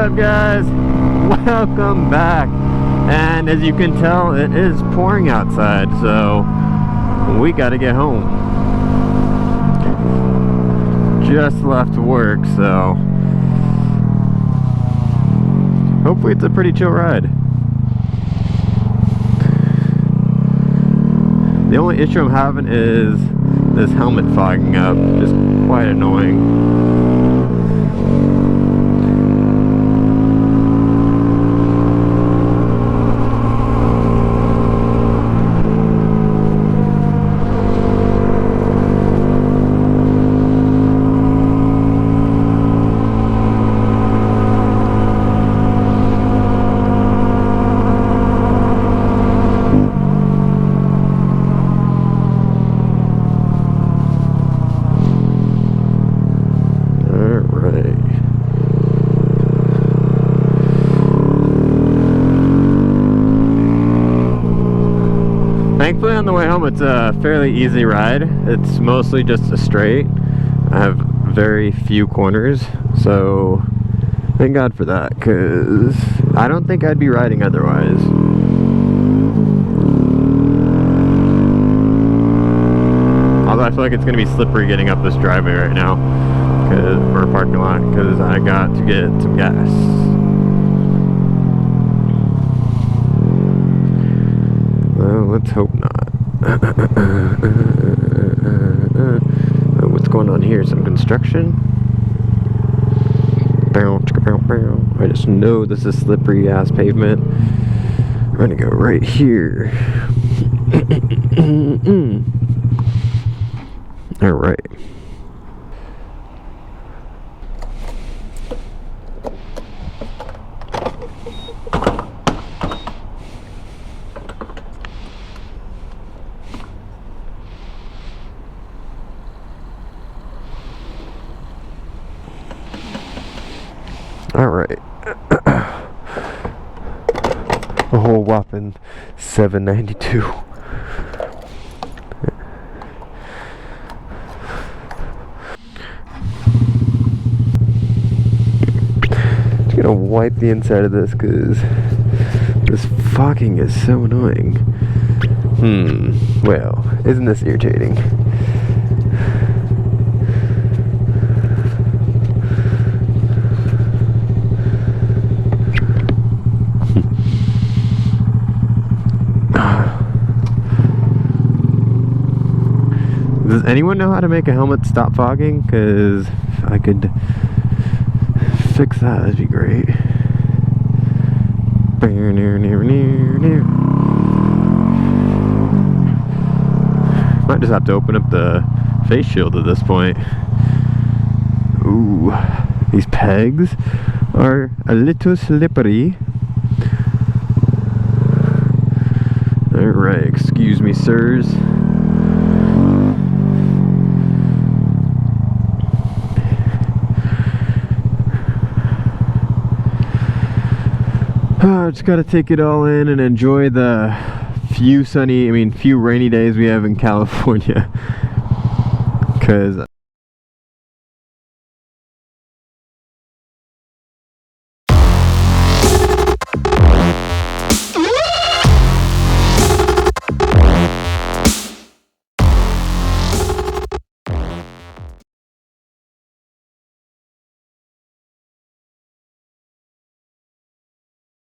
up, guys? Welcome back. And as you can tell, it is pouring outside, so we gotta get home. Just left work, so hopefully it's a pretty chill ride. The only issue I'm having is this helmet fogging up, just quite annoying. Thankfully on the way home it's a fairly easy ride. It's mostly just a straight. I have very few corners, so thank God for that, because I don't think I'd be riding otherwise. Although I feel like it's going to be slippery getting up this driveway right now, or parking lot, because I got to get some gas. Let's hope not. What's going on here? Some construction? I just know this is slippery ass pavement. I'm gonna go right here. Alright. Alright. A whole whopping $7.92. Just gonna wipe the inside of this because this fogging is so annoying. Well, isn't this irritating? Does anyone know how to make a helmet stop fogging? Because if I could fix that, that'd be great. Might just have to open up the face shield at this point. Ooh, these pegs are a little slippery. Alright, excuse me, sirs. Just gotta take it all in and enjoy the few rainy days we have in California. Cause